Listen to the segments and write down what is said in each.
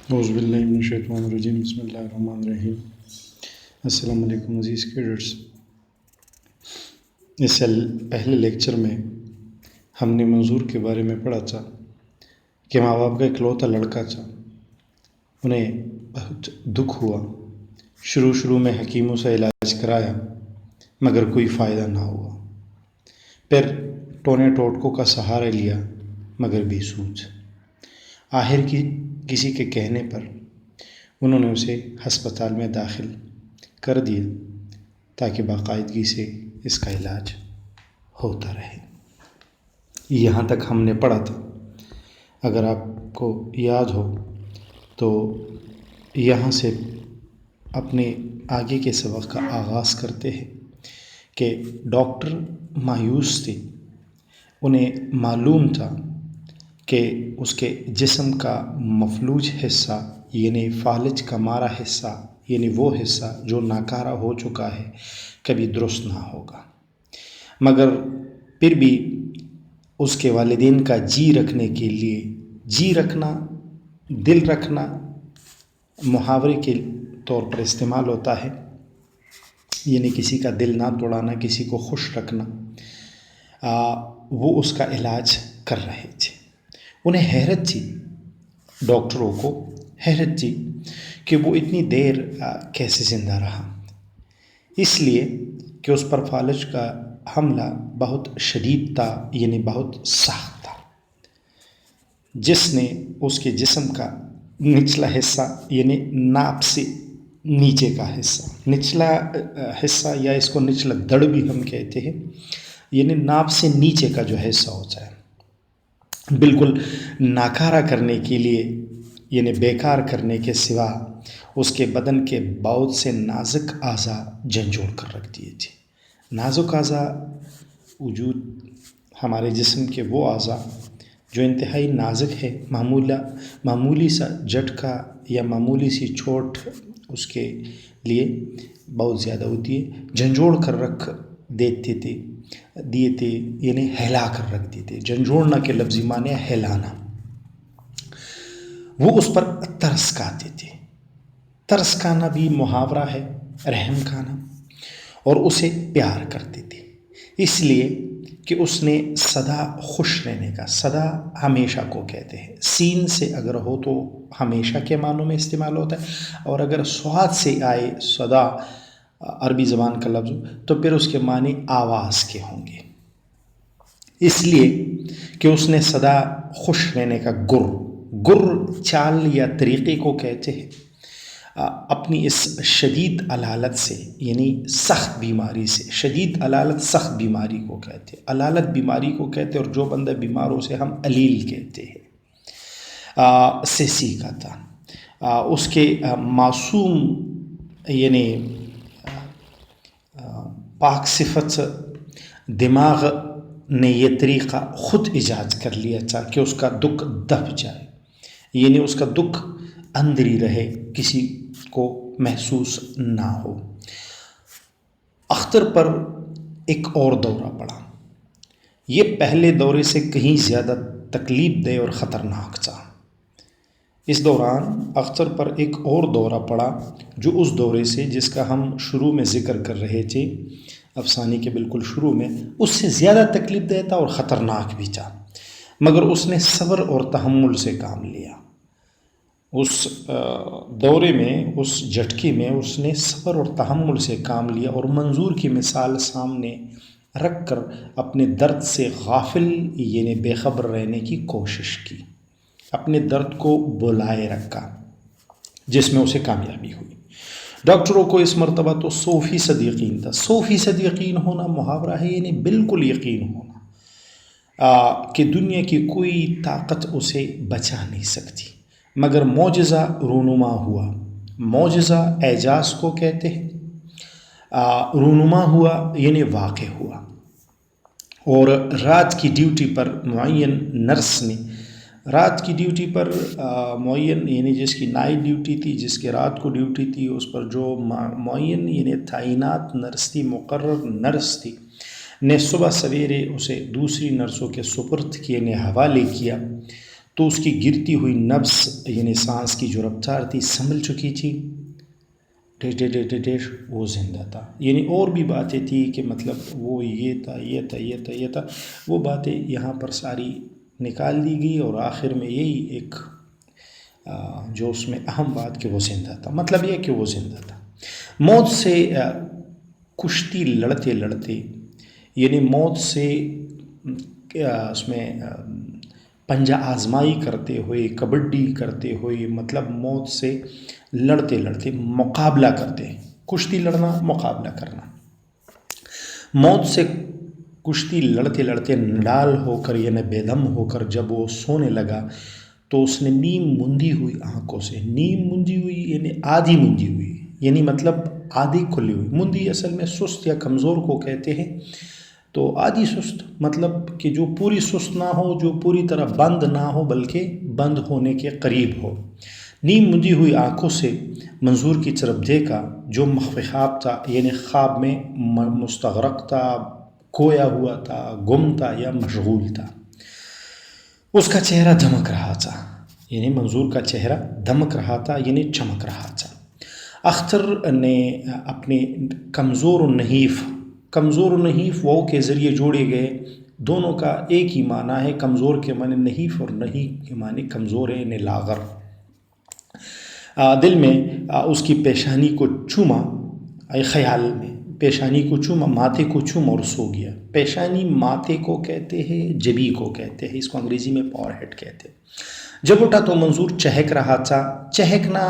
اعوذ باللہ من الشیطان الرجیم بسم اللہ الرحمن الرحیم۔ السلام علیکم عزیز کیڈٹس۔ اس پہلے لیکچر میں ہم نے منظور کے بارے میں پڑھا تھا کہ ماں باپ کا اکلوتا لڑکا تھا، انہیں بہت دکھ ہوا، شروع میں حکیموں سے علاج کرایا مگر کوئی فائدہ نہ ہوا، پھر ٹونے ٹوٹکوں کا سہارا لیا مگر بے سود۔ آخر کسی کے کہنے پر انہوں نے اسے ہسپتال میں داخل کر دیا تاکہ باقاعدگی سے اس کا علاج ہوتا رہے۔ یہاں تک ہم نے پڑھا تھا، اگر آپ کو یاد ہو تو یہاں سے اپنے آگے کے سبق کا آغاز کرتے ہیں کہ ڈاکٹر مایوس تھے، انہیں معلوم تھا کہ اس کے جسم کا مفلوج حصہ یعنی فالج کا مارا حصہ یعنی وہ حصہ جو ناکارہ ہو چکا ہے کبھی درست نہ ہوگا، مگر پھر بھی اس کے والدین کا جی رکھنے کے لیے، جی رکھنا، دل رکھنا محاورے کے طور پر استعمال ہوتا ہے، یعنی کسی کا دل نہ توڑانا، کسی کو خوش رکھنا، وہ اس کا علاج کر رہے تھے۔ انہیں حیرت تھی، ڈاکٹروں کو حیرت تھی کہ وہ اتنی دیر کیسے زندہ رہا، اس لیے کہ اس پر فالج کا حملہ بہت شدید تھا، یعنی بہت سخت تھا، جس نے اس کے جسم کا نچلا حصہ یعنی ناپ سے نیچے کا حصہ، نچلا حصہ یا اس کو نچلا دڑ بھی ہم کہتے ہیں، یعنی ناپ سے نیچے کا جو حصہ ہوتا ہے، بالکل ناکارہ کرنے کے لیے یعنی بیکار کرنے کے سوا اس کے بدن کے بہت سے نازک اعضاء جھنجھوڑ کر رکھ دیے تھے۔ نازک اعضاء وجود ہمارے جسم کے وہ اعضاء جو انتہائی نازک ہے، معمولی سا جھٹکا یا معمولی سی چوٹ اس کے لیے بہت زیادہ ہوتی ہے، جھنجھوڑ کر رکھ دیے تھے، یعنی ہلا کر رکھ دیے تھے۔ جھنجھوڑنا کے لفظی معنی ہلانا۔ وہ اس پر ترس کھاتے تھے۔ ترس کھانا بھی محاورہ ہے، رحم کھانا، اور اسے پیار کرتے تھے، اس لیے کہ اس نے سدا خوش رہنے کا، سدا ہمیشہ کو کہتے ہیں، سین سے اگر ہو تو ہمیشہ کے معنوں میں استعمال ہوتا ہے، اور اگر سواد سے آئے سدا عربی زبان کا لفظ تو پھر اس کے معنی آواز کے ہوں گے، اس لیے کہ اس نے سدا خوش رہنے کا گر چال یا طریقے کو کہتے ہیں، اپنی اس شدید علالت سے یعنی سخت بیماری سے، شدید علالت سخت بیماری کو کہتے ہیں، علالت بیماری کو کہتے ہیں، اور جو بندہ بیمار ہو اسے ہم علیل کہتے ہیں، سے سیکھا تھا۔ اس کے معصوم یعنی پاک صفت دماغ نے یہ طریقہ خود ایجاد کر لیا تھا کہ اس کا دکھ دب جائے، یعنی اس کا دکھ اندری رہے، کسی کو محسوس نہ ہو۔ اختر پر ایک اور دورہ پڑا، یہ پہلے دورے سے کہیں زیادہ تکلیف دہ اور خطرناک تھا۔ اس دوران اختر پر ایک اور دورہ پڑا جو اس دورے سے، جس کا ہم شروع میں ذکر کر رہے تھے، افسانے کے بالکل شروع میں، اس سے زیادہ تکلیف دہ تھا اور خطرناک بھی تھا، مگر اس نے صبر اور تحمل سے کام لیا۔ اس دورے میں، اس جھٹکے میں اس نے صبر اور تحمل سے کام لیا اور منظور کی مثال سامنے رکھ کر اپنے درد سے غافل یعنی بے خبر رہنے کی کوشش کی، اپنے درد کو بلائے رکھا، جس میں اسے کامیابی ہوئی۔ ڈاکٹروں کو اس مرتبہ تو 100% یقین تھا۔ 100% یقین ہونا محاورہ ہے، یعنی بالکل یقین ہونا کہ دنیا کی کوئی طاقت اسے بچا نہیں سکتی، مگر معجزہ رونما ہوا۔ معجزہ اعجاز کو کہتے ہیں، رونما ہوا یعنی واقع ہوا، اور رات کی ڈیوٹی پر معین نرس نے، رات کی ڈیوٹی پر معین یعنی جس کی نائٹ ڈیوٹی تھی، جس کے رات کو ڈیوٹی تھی، اس پر جو معین یعنی تعینات نرس تھی، مقرر نرس تھی، نے صبح سویرے اسے دوسری نرسوں کے سپرد کیے، نے حوالے کیا تو اس کی گرتی ہوئی نبض یعنی سانس کی جو رفتار تھی سنبھل چکی تھی. ڈیش ڈیش ڈیش ڈیش وہ زندہ تھا. یعنی اور بھی باتیں تھی کہ مطلب وہ یہ تھا یہ تھا یہ تھا یہ تھا، وہ باتیں یہاں پر ساری نکال دی گئی، اور آخر میں یہی ایک جو اس میں اہم بات کہ وہ زندہ تھا. مطلب یہ کہ وہ زندہ تھا. موت سے کشتی لڑتے لڑتے، یعنی موت سے اس میں پنجہ آزمائی کرتے ہوئے، کبڈی کرتے ہوئے، مطلب موت سے لڑتے لڑتے، مقابلہ کرتے، کشتی لڑنا مقابلہ کرنا. موت سے کشتی لڑتے لڑتے نڈال ہو کر یعنی بے دم ہو کر جب وہ سونے لگا تو اس نے نیم مندی ہوئی آنکھوں سے، نیم مندی ہوئی یعنی آدھی مندی ہوئی، یعنی مطلب آدھی کھلی ہوئی. مندی اصل میں سست یا کمزور کو کہتے ہیں، تو آدھی سست مطلب کہ جو پوری سست نہ ہو، جو پوری طرح بند نہ ہو بلکہ بند ہونے کے قریب ہو. نیم مندی ہوئی آنکھوں سے منظور کی طرف دیکھا جو مخفی خواب تھا، یعنی خواب میں مستغرق تھا، کھویا ہوا تھا، گم تھا یا مشغول تھا. اس کا چہرہ دمک رہا تھا، یعنی منظور کا چہرہ دمک رہا تھا یعنی چمک رہا تھا. اختر نے اپنے کمزور و نحیف وہ کے ذریعے جوڑے گئے، دونوں کا ایک ہی معنی ہے. کمزور کے معنی نحیف اور نحیف کے معنی کمزور ہے یعنی لاغر. دل میں اس کی پیشانی کو چوما، خیال میں پیشانی کو چوما، ماتھے کو چوما اور سو گیا. پیشانی ماتھے کو کہتے ہیں، جبی کو کہتے ہیں، اس کو انگریزی میں پاور ہیڈ کہتے ہیں. جب اٹھا تو منظور چہک رہا تھا. چہکنا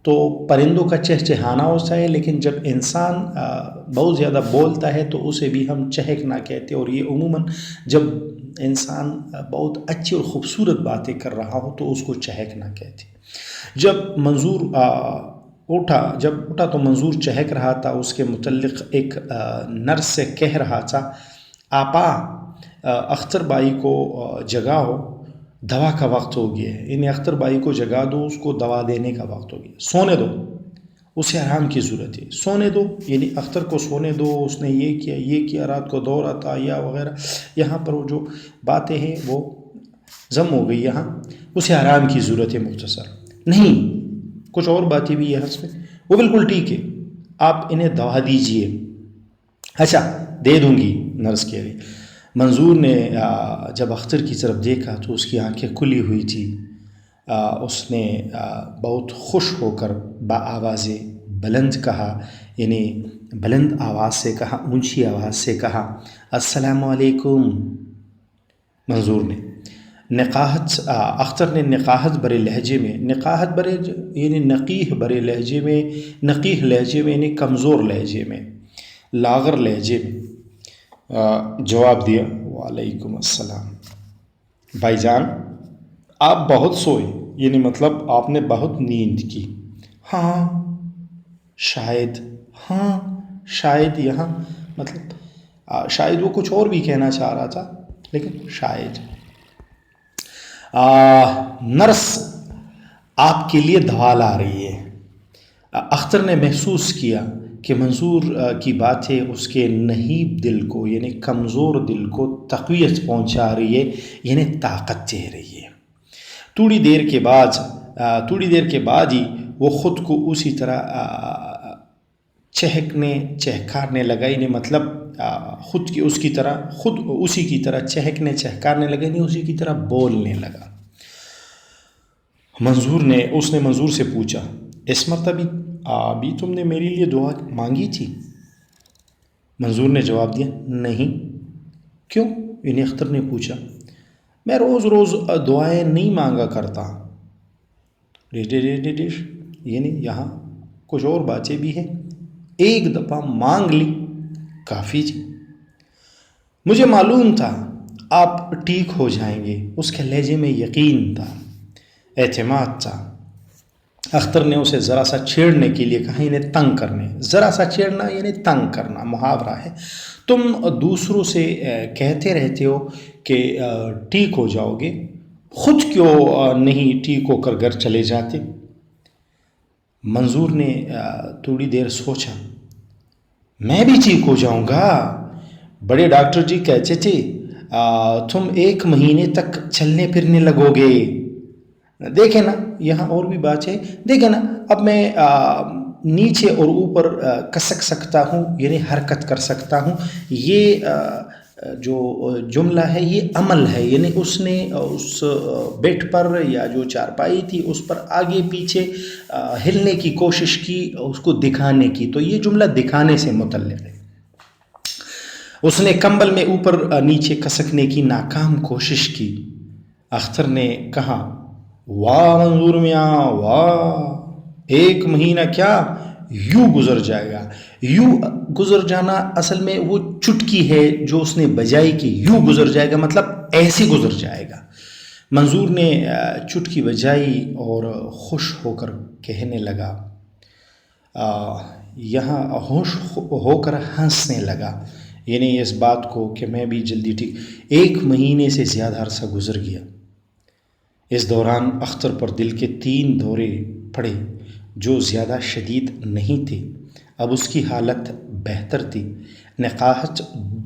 تو پرندوں کا چہچہانا ہوتا ہے، لیکن جب انسان بہت زیادہ بولتا ہے تو اسے بھی ہم چہکنا کہتے ہیں، اور یہ عموماً جب انسان بہت اچھی اور خوبصورت باتیں کر رہا ہو تو اس کو چہکنا کہتے ہیں. جب منظور اٹھا تو منظور چہک رہا تھا. اس کے متعلق ایک نرس سے کہہ رہا تھا، آپا اختر بائی کو جگاؤ، دوا کا وقت ہو گیا ہے. یعنی اختر بائی کو جگا دو، اس کو دوا دینے کا وقت ہو گیا، سونے دو، اسے آرام کی ضرورت ہے، سونے دو. یعنی اختر کو سونے دو، اس نے یہ کیا، رات کو دورہ تھا یا وغیرہ. یہاں پر وہ جو باتیں ہیں وہ ضم ہو گئی، یہاں اسے آرام کی ضرورت ہے. مختصر نہیں، کچھ اور باتیں بھی ہے اس میں. وہ بالکل ٹھیک ہے، آپ انہیں دوا دیجئے. اچھا دے دوں گی، نرس کہہ رہی. منظور نے جب اختر کی طرف دیکھا تو اس کی آنکھیں کھلی ہوئی تھی. اس نے بہت خوش ہو کر آواز بلند کہا، یعنی بلند آواز سے کہا، اونچی آواز سے کہا، السلام علیکم. منظور نے اختر نے نقاہت برے لہجے میں، یعنی نقیح برے لہجے میں، نقیح لہجے میں یعنی کمزور لہجے میں، لاغر لہجے میں جواب دیا، وعلیکم السلام. بھائی جان آپ بہت سوئے، یعنی مطلب آپ نے بہت نیند کی. ہاں شاید یہاں مطلب شاید وہ کچھ اور بھی کہنا چاہ رہا تھا، لیکن شاید. نرس آپ کے لیے دوا لا رہی ہے. اختر نے محسوس کیا کہ منظور کی باتیں اس کے نحیب دل کو یعنی کمزور دل کو تقویت پہنچا رہی ہے، یعنی طاقت دے رہی ہے. تھوڑی دیر کے بعد ہی وہ خود کو اسی طرح چہکارنے لگا، یعنی مطلب خود اسی کی طرح چہکارنے لگا، یعنی اسی کی طرح بولنے لگا. اس نے منظور سے پوچھا، اس مرتبہ بھی تم نے میرے لیے دعا مانگی تھی؟ منظور نے جواب دیا، نہیں. کیوں؟ یعنی اختر نے پوچھا. میں روز دعائیں نہیں مانگا کرتا. یعنی یہاں کچھ اور باتیں بھی ہیں. ایک دفعہ مانگ لی کافی تھی. مجھے معلوم تھا آپ ٹھیک ہو جائیں گے. اس کے لہجے میں یقین تھا، اعتماد تھا. اختر نے اسے ذرا سا چھیڑنے کے لیے کہا، انہیں تنگ کرنے. ذرا سا چھیڑنا یعنی تنگ کرنا، محاورہ ہے. تم دوسروں سے کہتے رہتے ہو کہ ٹھیک ہو جاؤ گے، خود کیوں نہیں ٹھیک ہو کر گھر چلے جاتے؟ منظور نے تھوڑی دیر سوچا. میں بھی ٹھیک ہو جاؤں گا. بڑے ڈاکٹر جی کہتے تھے تم 1 مہینے تک چلنے پھرنے لگو گے. دیکھیں نا یہاں اور بھی بات ہے. دیکھیں نا اب میں نیچے اور اوپر کسک سکتا ہوں یعنی حرکت کر سکتا ہوں. یہ جو جملہ ہے یہ عمل ہے، یعنی اس نے اس بیڈ پر یا جو چارپائی تھی اس پر آگے پیچھے ہلنے کی کوشش کی، اس کو دکھانے کی. تو یہ جملہ دکھانے سے متعلق ہے. اس نے کمبل میں اوپر نیچے کسکنے کی ناکام کوشش کی. اختر نے کہا واہ منظور میاں واہ، 1 مہینہ کیا یوں گزر جائے گا. یوں گزر جانا اصل میں وہ چٹکی ہے جو اس نے بجائی کہ یوں گزر جائے گا، مطلب ایسے گزر جائے گا. منظور نے چٹکی بجائی اور خوش ہو کر کہنے لگا، یہاں ہوش ہو کر ہنسنے لگا، یعنی اس بات کو کہ میں بھی جلدی ٹھیک. 1 مہینے سے زیادہ عرصہ گزر گیا. اس دوران اختر پر دل کے 3 دورے پڑے جو زیادہ شدید نہیں تھے. اب اس کی حالت بہتر تھی. نقاہت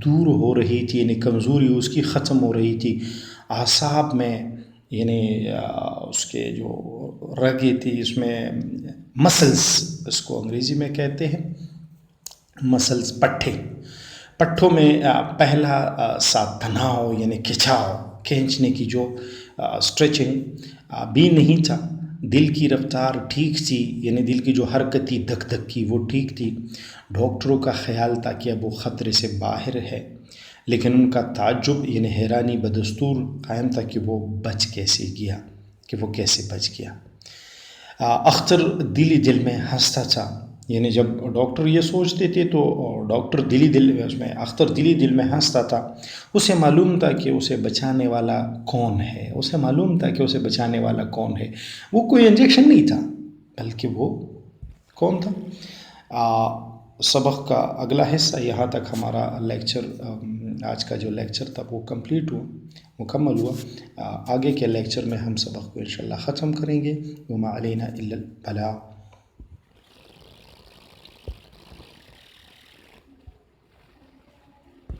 دور ہو رہی تھی، یعنی کمزوری اس کی ختم ہو رہی تھی. اعصاب میں یعنی اس کے جو رگیں تھی اس میں مسلز، اس کو انگریزی میں کہتے ہیں مسلز، پٹھوں میں پہلا سا تناؤ یعنی کھینچنے کی جو اسٹریچنگ بھی نہیں تھا. دل کی رفتار ٹھیک تھی، یعنی دل کی جو حرکت تھی دھک دھک کی وہ ٹھیک تھی. ڈاکٹروں کا خیال تھا کہ اب وہ خطرے سے باہر ہے، لیکن ان کا تعجب یعنی حیرانی بدستور قائم تھا کہ وہ کیسے بچ گیا. اختر دل میں ہنستا تھا، یعنی جب ڈاکٹر یہ سوچتے تھے تو ڈاکٹر اختر دل میں ہنستا تھا. اسے معلوم تھا کہ اسے بچانے والا کون ہے. وہ کوئی انجیکشن نہیں تھا بلکہ وہ کون تھا. سبق کا اگلا حصہ یہاں تک ہمارا لیکچر، آج کا جو لیکچر تھا وہ مکمل ہوا. آگے کے لیکچر میں ہم سبق کو انشاءاللہ ختم کریں گے. وما علینا الا البلاغ.